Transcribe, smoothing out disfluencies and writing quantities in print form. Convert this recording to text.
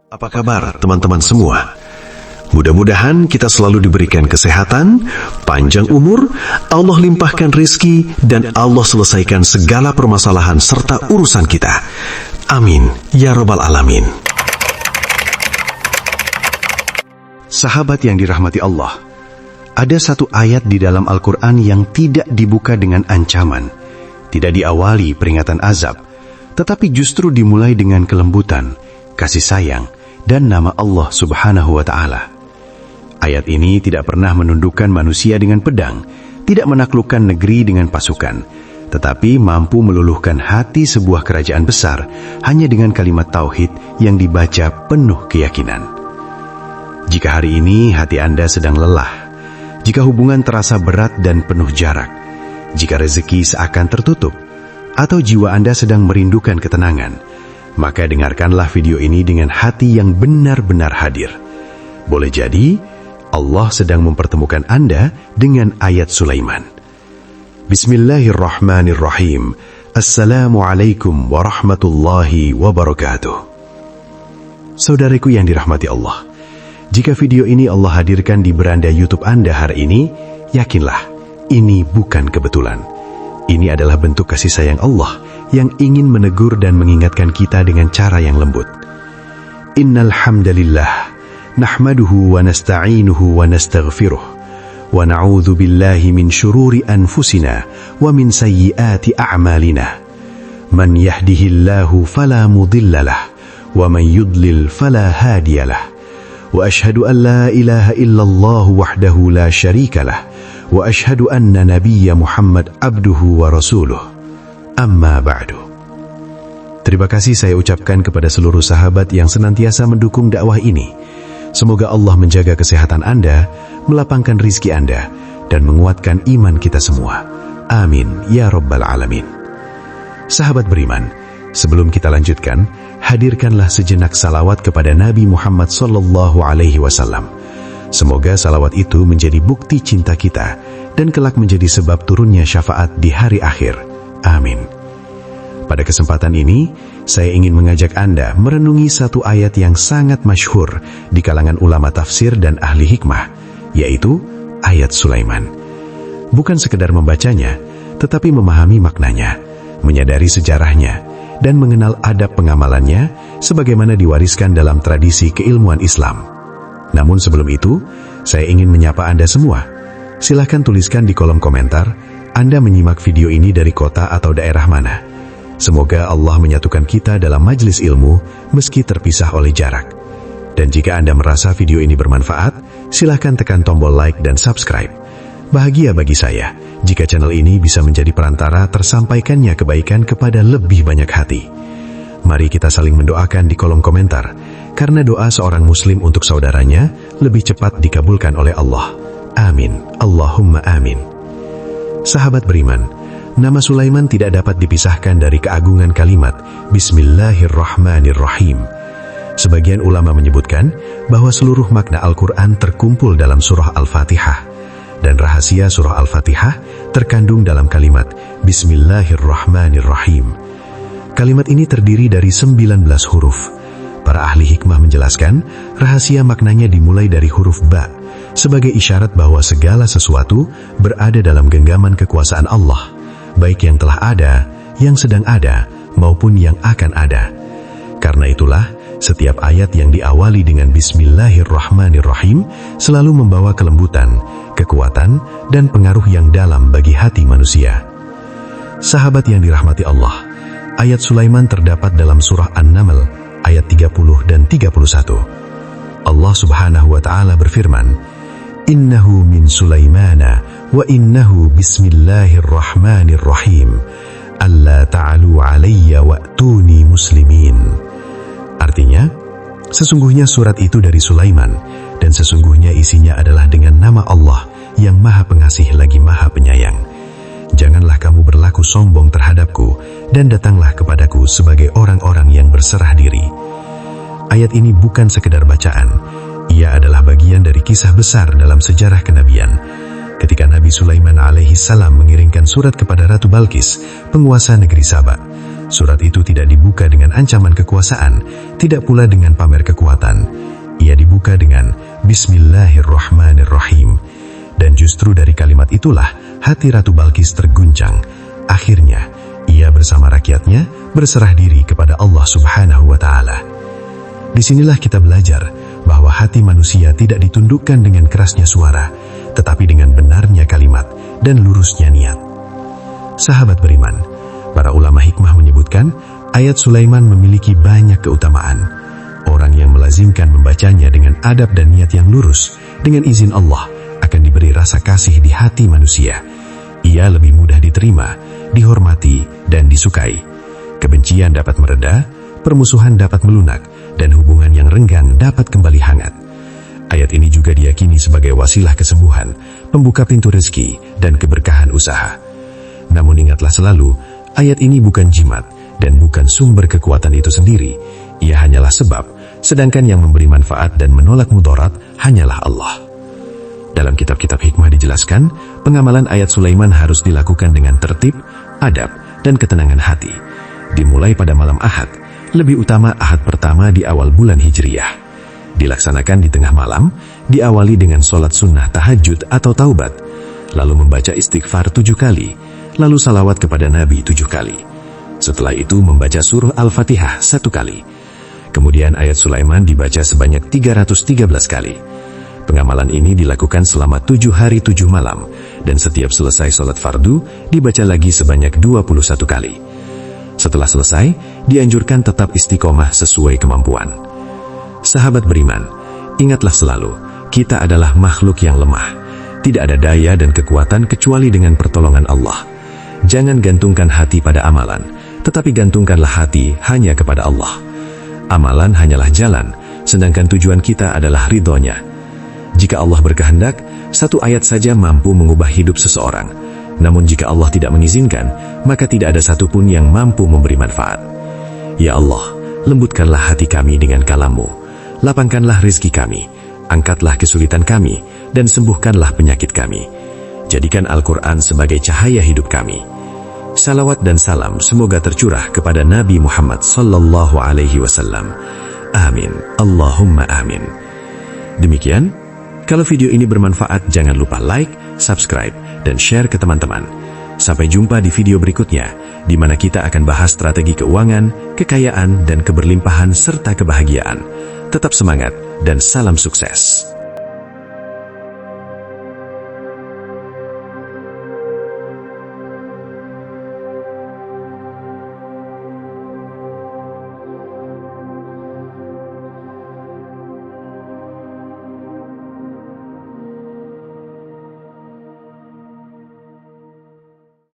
Apa kabar teman-teman semua? Mudah-mudahan kita selalu diberikan kesehatan, panjang umur, Allah limpahkan rezeki, dan Allah selesaikan segala permasalahan serta urusan kita. Amin, ya Rabbal Alamin. Sahabat yang dirahmati Allah, ada satu ayat di dalam Al-Quran yang tidak dibuka dengan ancaman, tidak diawali peringatan azab, tetapi justru dimulai dengan kelembutan, kasih sayang, dan nama Allah Subhanahu wa Ta'ala. Ayat ini tidak pernah menundukkan manusia dengan pedang, tidak menaklukkan negeri dengan pasukan, tetapi mampu meluluhkan hati sebuah kerajaan besar hanya dengan kalimat tauhid yang dibaca penuh keyakinan. Jika hari ini hati Anda sedang lelah, jika hubungan terasa berat dan penuh jarak, jika rezeki seakan tertutup, atau jiwa Anda sedang merindukan ketenangan, maka dengarkanlah video ini dengan hati yang benar-benar hadir. Boleh jadi, Allah sedang mempertemukan Anda dengan ayat Sulaiman. Bismillahirrahmanirrahim. Assalamualaikum warahmatullahi wabarakatuh. Saudariku yang dirahmati Allah, jika video ini Allah hadirkan di beranda YouTube Anda hari ini, yakinlah, ini bukan kebetulan. Ini adalah bentuk kasih sayang Allah yang ingin menegur dan mengingatkan kita dengan cara yang lembut. Innal hamdalillah nahmaduhu wa nasta'inuhu wa nastaghfiruh wa na'udzu billahi min syururi anfusina wa min sayyiati a'malina. Man yahdihillahu fala mudhillalah wa man yudlil fala hadiyalah. Wa ashhadu an la ilaha illallah wahdahu la syarikalah wa ashhadu anna nabiyya Muhammad abduhu wa rasuluh. Amma ba'du. Terima kasih saya ucapkan kepada seluruh sahabat yang senantiasa mendukung dakwah ini. Semoga Allah menjaga kesehatan Anda, melapangkan rizki Anda, dan menguatkan iman kita semua. Amin, ya Rabbal Alamin. Sahabat beriman, sebelum kita lanjutkan, hadirkanlah sejenak salawat kepada Nabi Muhammad SAW. Semoga salawat itu menjadi bukti cinta kita dan kelak menjadi sebab turunnya syafaat di hari akhir. Amin. Pada kesempatan ini, saya ingin mengajak Anda merenungi satu ayat yang sangat masyhur di kalangan ulama tafsir dan ahli hikmah, yaitu ayat Sulaiman. Bukan sekedar membacanya, tetapi memahami maknanya, menyadari sejarahnya, dan mengenal adab pengamalannya sebagaimana diwariskan dalam tradisi keilmuan Islam. Namun sebelum itu, saya ingin menyapa Anda semua. Silahkan tuliskan di kolom komentar, Anda menyimak video ini dari kota atau daerah mana. Semoga Allah menyatukan kita dalam majelis ilmu meski terpisah oleh jarak. Dan jika Anda merasa video ini bermanfaat, silahkan tekan tombol like dan subscribe. Bahagia bagi saya jika channel ini bisa menjadi perantara tersampaikannya kebaikan kepada lebih banyak hati. Mari kita saling mendoakan di kolom komentar, karena doa seorang muslim untuk saudaranya lebih cepat dikabulkan oleh Allah. Amin. Allahumma amin. Sahabat beriman, nama Sulaiman tidak dapat dipisahkan dari keagungan kalimat Bismillahirrahmanirrahim. Sebagian ulama menyebutkan bahwa seluruh makna Al-Quran terkumpul dalam surah Al-Fatihah, dan rahasia surah Al-Fatihah terkandung dalam kalimat Bismillahirrahmanirrahim. Kalimat ini terdiri dari 19 huruf. Para ahli hikmah menjelaskan, rahasia maknanya dimulai dari huruf ba, sebagai isyarat bahwa segala sesuatu berada dalam genggaman kekuasaan Allah, baik yang telah ada, yang sedang ada, maupun yang akan ada. Karena itulah, setiap ayat yang diawali dengan Bismillahirrahmanirrahim selalu membawa kelembutan, kekuatan, dan pengaruh yang dalam bagi hati manusia. Sahabat yang dirahmati Allah, ayat Sulaiman terdapat dalam surah An-Naml, ayat 30 dan 31. Allah Subhanahu wa Ta'ala berfirman, Innahu min Sulaimana wa innahu bismillahirrahmanirrahim. Alla ta'alu alayya wa'tuni muslimin. Artinya, sesungguhnya surat itu dari Sulaiman, dan sesungguhnya isinya adalah dengan nama Allah yang Maha Pengasih lagi Maha Penyayang. Janganlah kamu berlaku sombong terhadapku, dan datanglah kepadaku sebagai orang-orang yang berserah diri. Ayat ini bukan sekedar bacaan, ia adalah bagian dari kisah besar dalam sejarah kenabian. Ketika Nabi Sulaiman alaihi salam mengirimkan surat kepada Ratu Balkis, penguasa negeri Saba, Surat itu tidak dibuka dengan ancaman kekuasaan, tidak pula dengan pamer kekuatan. Ia dibuka dengan Bismillahirrahmanirrahim. Dan justru dari kalimat itulah hati Ratu Balqis terguncang. Akhirnya, ia bersama rakyatnya berserah diri kepada Allah Subhanahu wa Ta'ala. Disinilah kita belajar bahwa hati manusia tidak ditundukkan dengan kerasnya suara, tetapi dengan benarnya kalimat dan lurusnya niat. Sahabat beriman, para ulama hikmah menyebutkan ayat Sulaiman memiliki banyak keutamaan. Orang yang melazimkan membacanya dengan adab dan niat yang lurus, dengan izin Allah, akan diberi rasa kasih di hati manusia. Ia lebih mudah diterima, dihormati, dan disukai. Kebencian dapat mereda, permusuhan dapat melunak, dan hubungan yang renggang dapat kembali hangat. Ayat ini juga diyakini sebagai wasilah kesembuhan, pembuka pintu rezeki, dan keberkahan usaha. Namun ingatlah selalu, ayat ini bukan jimat dan bukan sumber kekuatan itu sendiri. Ia hanyalah sebab, sedangkan yang memberi manfaat dan menolak mudarat hanyalah Allah. Dalam kitab-kitab hikmah dijelaskan, pengamalan ayat Sulaiman harus dilakukan dengan tertib, adab, dan ketenangan hati. Dimulai pada malam Ahad, lebih utama Ahad pertama di awal bulan Hijriyah. Dilaksanakan di tengah malam, diawali dengan sholat sunnah tahajud atau taubat, lalu membaca istighfar 7 kali, lalu salawat kepada Nabi 7 kali. Setelah itu membaca surah Al-Fatihah 1 kali. Kemudian ayat Sulaiman dibaca sebanyak 313 kali. Pengamalan ini dilakukan selama 7 hari 7 malam, dan setiap selesai sholat fardu, dibaca lagi sebanyak 21 kali. Setelah selesai, dianjurkan tetap istiqomah sesuai kemampuan. Sahabat beriman, ingatlah selalu, kita adalah makhluk yang lemah. Tidak ada daya dan kekuatan kecuali dengan pertolongan Allah. Jangan gantungkan hati pada amalan, tetapi gantungkanlah hati hanya kepada Allah. Amalan hanyalah jalan, sedangkan tujuan kita adalah ridhonya. Jika Allah berkehendak, 1 ayat saja mampu mengubah hidup seseorang. Namun jika Allah tidak mengizinkan, maka tidak ada satupun yang mampu memberi manfaat. Ya Allah, lembutkanlah hati kami dengan kalam-Mu. Lapangkanlah rizki kami, angkatlah kesulitan kami, dan sembuhkanlah penyakit kami. Jadikan Al-Quran sebagai cahaya hidup kami. Salawat dan salam semoga tercurah kepada Nabi Muhammad sallallahu alaihi wasallam. Amin. Allahumma amin. Demikian, kalau video ini bermanfaat, jangan lupa like, subscribe, dan share ke teman-teman. Sampai jumpa di video berikutnya, di mana kita akan bahas strategi keuangan, kekayaan, dan keberlimpahan serta kebahagiaan. Tetap semangat dan salam sukses.